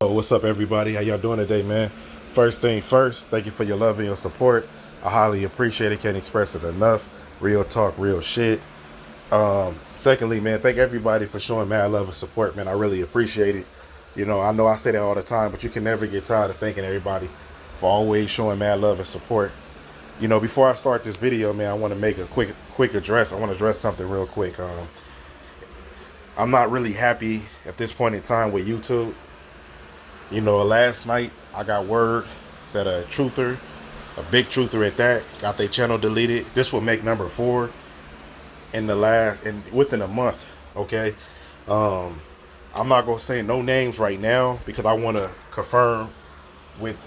What's up, everybody? How y'all doing today, man? First thing first, thank you for your love and your support. I highly appreciate it. Can't express it enough. Real talk, real shit. Secondly, man, thank everybody for showing mad love and support, man. I really appreciate it. You know I say that all the time, but you can never get tired of thanking everybody for always showing mad love and support. You know, before I start this video, man, I want to make a quick address. I want to address something real quick. I'm not really happy at this point in time with YouTube. You know, last night I got word that a truther, a big truther at that, got their channel deleted. This will make number 4 within a month. Okay, I'm not gonna say no names right now because I want to confirm with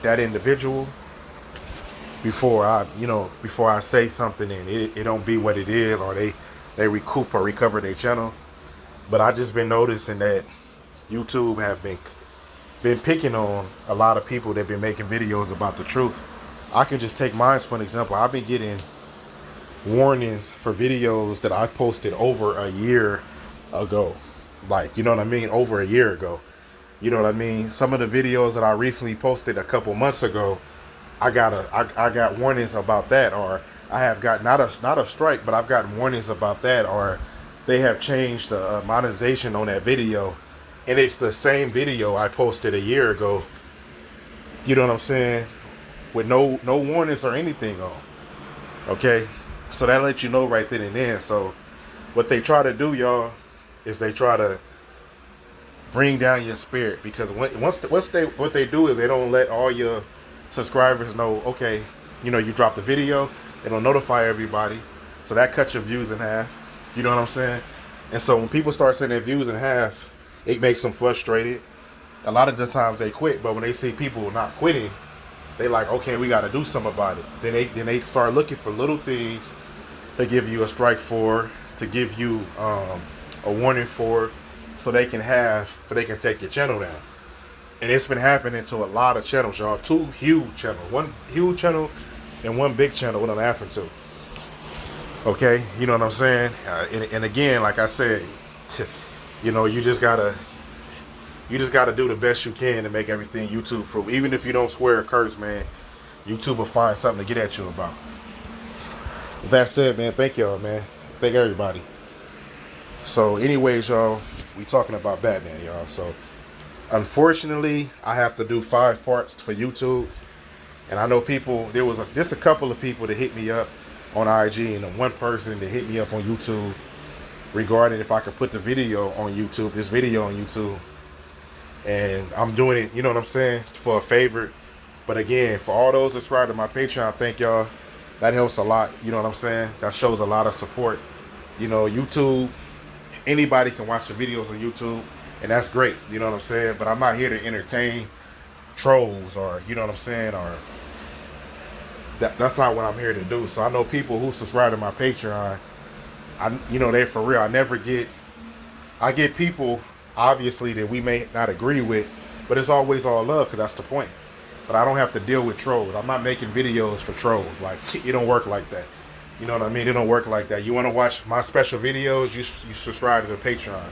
that individual before I say something and it don't be what it is, or they recoup or recover their channel. But I just been noticing that YouTube have been picking on a lot of people that been making videos about the truth. I can just take mine for an example. I've been getting warnings for videos that I posted over a year ago. Like, you know what I mean? Over a year ago. You know what I mean? Some of the videos that I recently posted a couple months ago, I got warnings about that, or I have got not a strike, but I've gotten warnings about that, or they have changed the monetization on that video. And it's the same video I posted a year ago. You know what I'm saying? With no warnings or anything on. Okay? So that lets you know right then and there. So what they try to do, y'all, is they try to bring down your spirit. Because what they do is they don't let all your subscribers know, okay, you know, you dropped the video. They don't notify everybody. So that cuts your views in half. You know what I'm saying? And so when people start sending their views in half, it makes them frustrated. A lot of the times they quit, but when they see people not quitting, they like, okay, we got to do something about it. Then they start looking for little things to give you a strike for, to give you a warning for, so they can take your channel down. And it's been happening to a lot of channels, y'all. 2 huge channels, 1 huge channel and 1 big channel. What it happened to? Okay, you know what I'm saying? And again, like I said. You know, you just gotta do the best you can to make everything YouTube proof. Even if you don't swear or curse, man, YouTube will find something to get at you about. With that said, man, thank y'all, man. Thank everybody. So anyways, y'all, we talking about Batman, y'all. So unfortunately, I have to do 5 parts for YouTube. And I know people, there's a couple of people that hit me up on IG, and 1 person that hit me up on YouTube regarding if I could put the video on YouTube, this video on YouTube. And I'm doing it, you know what I'm saying, for a favor. But again, for all those subscribed to my Patreon, thank y'all. That helps a lot, you know what I'm saying? That shows a lot of support. You know, YouTube, anybody can watch the videos on YouTube, and that's great, you know what I'm saying? But I'm not here to entertain trolls, or, you know what I'm saying, or that's not what I'm here to do. So I know people who subscribe to my Patreon, you know, they for real. I get people, obviously, that we may not agree with, but it's always all love, because that's the point. But I don't have to deal with trolls. I'm not making videos for trolls. Like, it don't work like that. You know what I mean? It don't work like that. You want to watch my special videos, you subscribe to the Patreon.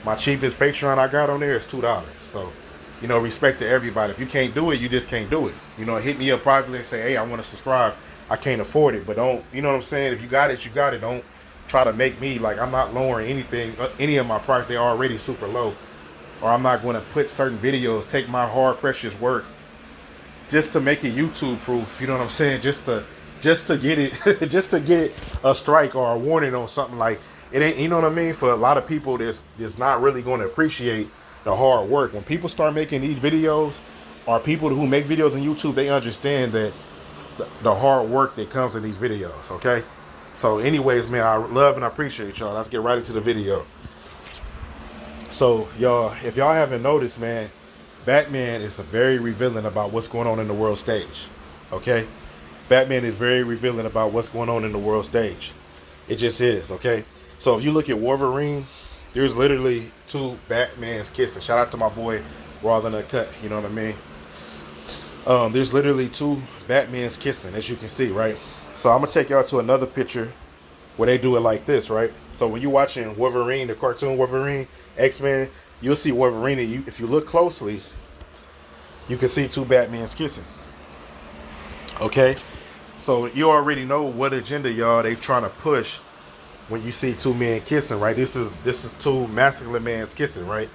My cheapest Patreon I got on there is $2. So, you know, respect to everybody. If you can't do it, you just can't do it. You know, hit me up privately and say, hey, I want to subscribe. I can't afford it. But don't, you know what I'm saying? If you got it, you got it. Don't try to make me, like, I'm not lowering anything, any of my price. They're already super low. Or I'm not going to put certain videos, take my hard, precious work just to make it YouTube proof. You know what I'm saying? Just to get it, just to get a strike or a warning on something. Like, it ain't, you know what I mean? For a lot of people that's not really going to appreciate the hard work. When people start making these videos, or people who make videos on YouTube, they understand that the hard work that comes in these videos, okay? So anyways, man, I love and I appreciate y'all. Let's get right into the video. So, y'all, if y'all haven't noticed, man, Batman is very revealing about what's going on in the world stage, okay? Batman is very revealing about what's going on in the world stage. It just is, okay? So if you look at Wolverine, there's literally 2 Batmans kissing. Shout out to my boy, Raw Than Cut, you know what I mean? There's literally 2 Batmans kissing, as you can see, right? So I'm gonna take y'all to another picture where they do it like this, right? So when you're watching Wolverine, the cartoon Wolverine, X-Men, you'll see Wolverine. And if you look closely, you can see two Batmans kissing. Okay, so you already know what agenda y'all they trying to push when you see two men kissing, right? This is two masculine mans kissing, right?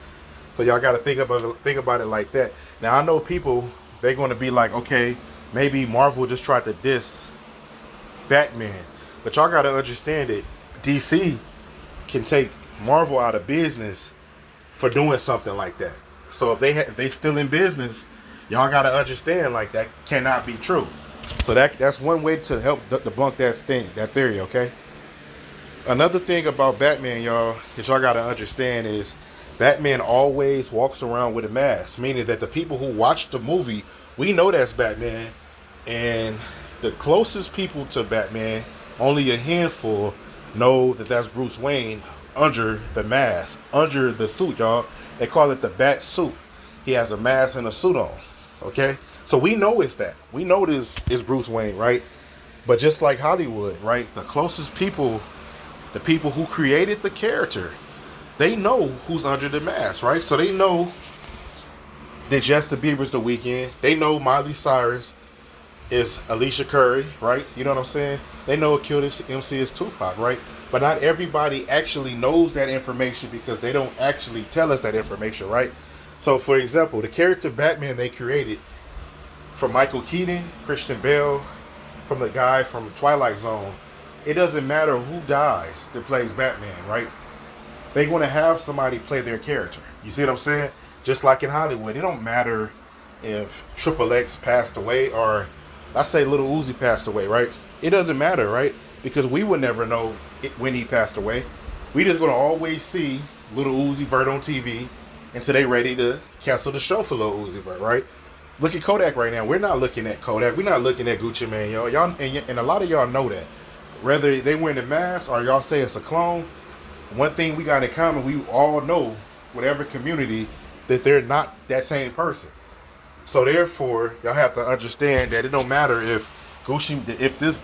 So y'all got to think about it like that. Now I know people they're going to be like, okay, maybe Marvel just tried to diss Batman, but y'all got to understand that DC can take Marvel out of business for doing something like that. So if they still in business, y'all got to understand like that cannot be true. So that's one way to help debunk that theory, okay? Another thing about Batman, y'all, that y'all got to understand is Batman always walks around with a mask, meaning that the people who watch the movie, we know that's Batman, and the closest people to Batman, only a handful, know that that's Bruce Wayne under the mask, under the suit, y'all. They call it the Bat suit. He has a mask and a suit on, okay? So we know it's that. We know this is Bruce Wayne, right? But just like Hollywood, right? The closest people, the people who created the character, they know who's under the mask, right? So they know that Justin Bieber's The Weeknd. They know Miley Cyrus is Alicia Curry, right? You know what I'm saying? They know Kill MC is Tupac, right? But not everybody actually knows that information because they don't actually tell us that information, right? So, for example, the character Batman they created from Michael Keaton, Christian Bale, from the guy from Twilight Zone, it doesn't matter who dies that plays Batman, right? They're going to have somebody play their character. You see what I'm saying? Just like in Hollywood, it don't matter if Triple X passed away or I say Little Uzi passed away, right? It doesn't matter, right? Because we would never know when he passed away. We just going to always see Little Uzi Vert on TV until they ready to cancel the show for Little Uzi Vert, right? Look at Kodak right now. We're not looking at Kodak. We're not looking at Gucci Mane, y'all. And a lot of y'all know that. Whether they wearing the mask or y'all say it's a clone, one thing we got in common, we all know, whatever community, that they're not that same person. So therefore, y'all have to understand that it don't matter if Hobson that's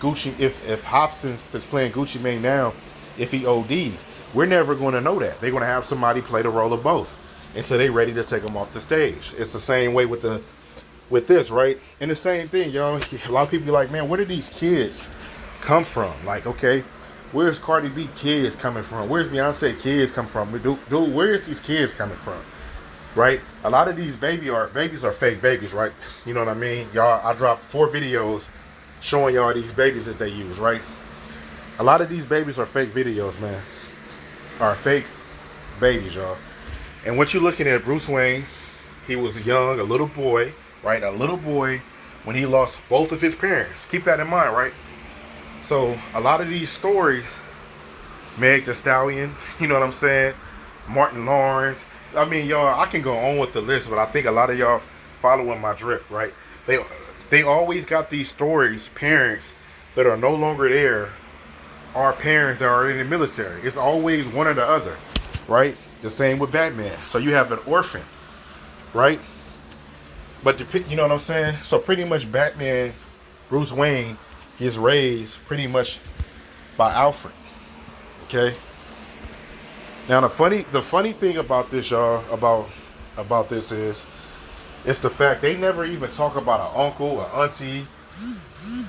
playing Gucci Mane now, if he OD'd, we're never going to know that. They're going to have somebody play the role of both until they ready to take them off the stage. It's the same way with this, right? And the same thing, y'all. A lot of people be like, man, where did these kids come from? Like, okay, where's Cardi B kids coming from? Where's Beyonce kids come from? Dude, where's these kids coming from? Right? A lot of these babies are fake babies, right? You know what I mean? Y'all, I dropped 4 videos showing y'all these babies that they use, right? A lot of these babies are fake videos, man. Are fake babies, y'all. And what you're looking at, Bruce Wayne, he was young, a little boy, right? A little boy when he lost both of his parents. Keep that in mind, right? So a lot of these stories, Meg Thee Stallion, you know what I'm saying? Martin Lawrence. I mean, y'all, I can go on with the list, but I think a lot of y'all following my drift, right? They always got these stories, parents that are no longer there, are parents that are in the military. It's always one or the other, right? The same with Batman. So you have an orphan, right? But you know what I'm saying? So pretty much Batman, Bruce Wayne, gets raised pretty much by Alfred, okay? Now the funny thing about this, y'all, about this is, it's the fact they never even talk about an uncle, an auntie.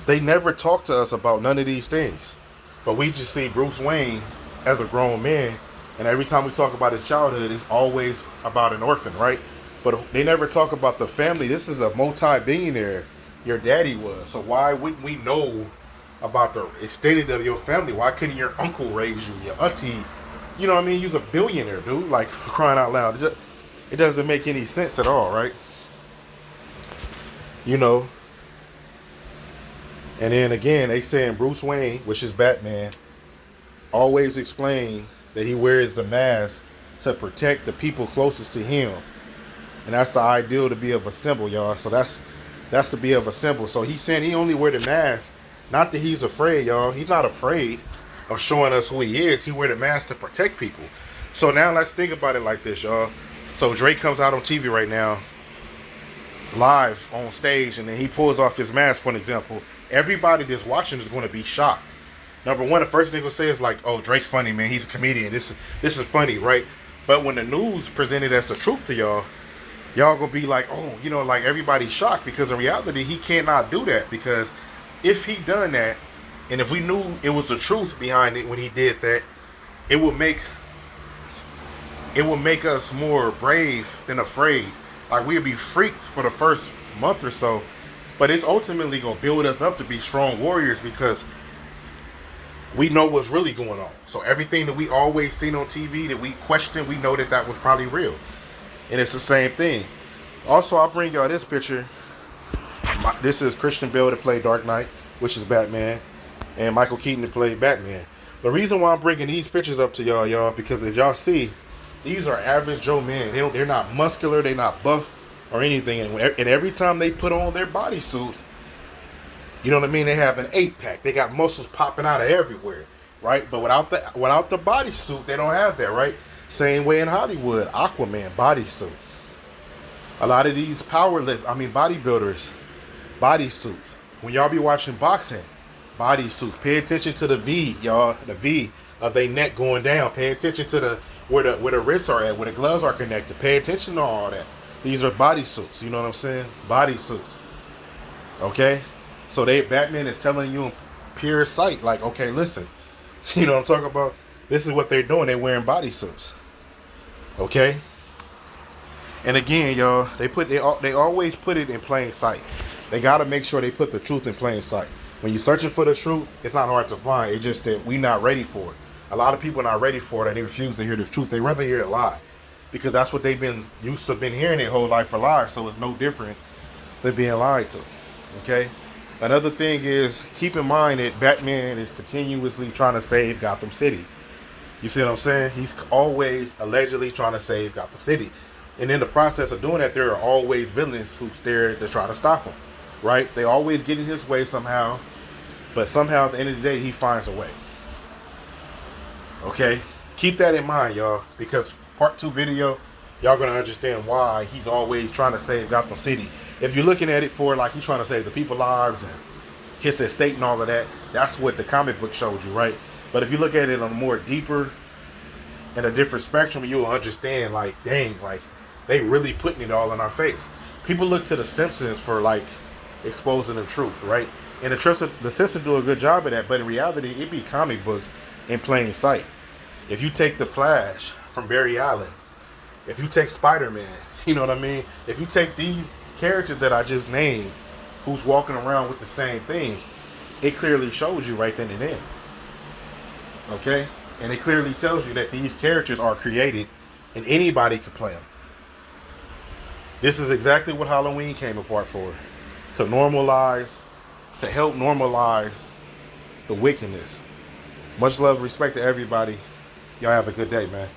They never talk to us about none of these things. But we just see Bruce Wayne as a grown man, and every time we talk about his childhood, it's always about an orphan, right? But they never talk about the family. This is a multi-billionaire, your daddy was. So why wouldn't we know about the extended of your family? Why couldn't your uncle raise you, your auntie? You know what I mean? You're a billionaire, dude. Like, crying out loud. It doesn't make any sense at all, right? You know. And then again, they saying Bruce Wayne, which is Batman, always explain that he wears the mask to protect the people closest to him. And that's the ideal to be of a symbol, y'all. So that's to be of a symbol. So he's saying he only wear the mask, not that he's afraid, y'all. He's not afraid of showing us who he is. He wear the mask to protect people. So now let's think about it like this, y'all. So Drake comes out on TV right now, live on stage, and then he pulls off his mask, for an example, everybody that's watching is going to be shocked. Number one, the first thing they'll say is like, "Oh, Drake's funny, man. He's a comedian. This is funny, right?" But when the news presented as the truth to y'all, y'all gonna be like, "Oh, you know, like everybody's shocked," because in reality, he cannot do that. Because if he done that, and if we knew it was the truth behind it when he did that, it would make us more brave than afraid. Like we'd be freaked for the first month or so, but it's ultimately gonna build us up to be strong warriors because we know what's really going on. So everything that we always seen on TV that we question, we know that was probably real. And it's the same thing. Also, I'll bring y'all this picture. This is Christian Bale to play Dark Knight, which is Batman, and Michael Keaton to play Batman. The reason why I'm bringing these pictures up to y'all, because as y'all see, these are average Joe men. They're not muscular, they're not buff or anything. And every time they put on their bodysuit, you know what I mean? They have an 8-pack. They got muscles popping out of everywhere, right? But without the bodysuit, they don't have that, right? Same way in Hollywood, Aquaman bodysuit. A lot of these bodybuilders, bodysuits. When y'all be watching boxing, bodysuits. Pay attention to the V, y'all. The V of their neck going down. Pay attention to where the wrists are at, where the gloves are connected. Pay attention to all that. These are bodysuits. You know what I'm saying? Bodysuits. Okay. So Batman is telling you in pure sight, like, okay, listen, you know what I'm talking about? This is what they're doing. They're wearing bodysuits. Okay? And again, y'all, they always put it in plain sight. They got to make sure they put the truth in plain sight. When you're searching for the truth, it's not hard to find. It's just that we're not ready for it. A lot of people are not ready for it, and they refuse to hear the truth. They rather hear a lie because that's what they've been used to hearing their whole life for lies. So it's no different than being lied to. Okay? Another thing is, keep in mind that Batman is continuously trying to save Gotham City. You see what I'm saying? He's always allegedly trying to save Gotham City. And in the process of doing that, there are always villains who's there to try to stop him. Right? They always get in his way somehow. But somehow at the end of the day, he finds a way. Okay? Keep that in mind, y'all. Because part 2 video, y'all going to understand why he's always trying to save Gotham City. If you're looking at it for like he's trying to save the people's lives and his estate and all of that, that's what the comic book showed you, right? But if you look at it on a more deeper and a different spectrum, you'll understand, like, dang, like, they really putting it all in our face. People look to The Simpsons for, like, exposing the truth, right? And the Simpsons do a good job of that, but in reality, it be comic books in plain sight. If you take The Flash from Barry Allen, if you take Spider-Man, you know what I mean? If you take these characters that I just named, who's walking around with the same thing, it clearly shows you right then and there. Okay? And it clearly tells you that these characters are created and anybody can play them. This is exactly what Halloween came apart for. To help normalize the wickedness. Much love, respect to everybody. Y'all have a good day, man.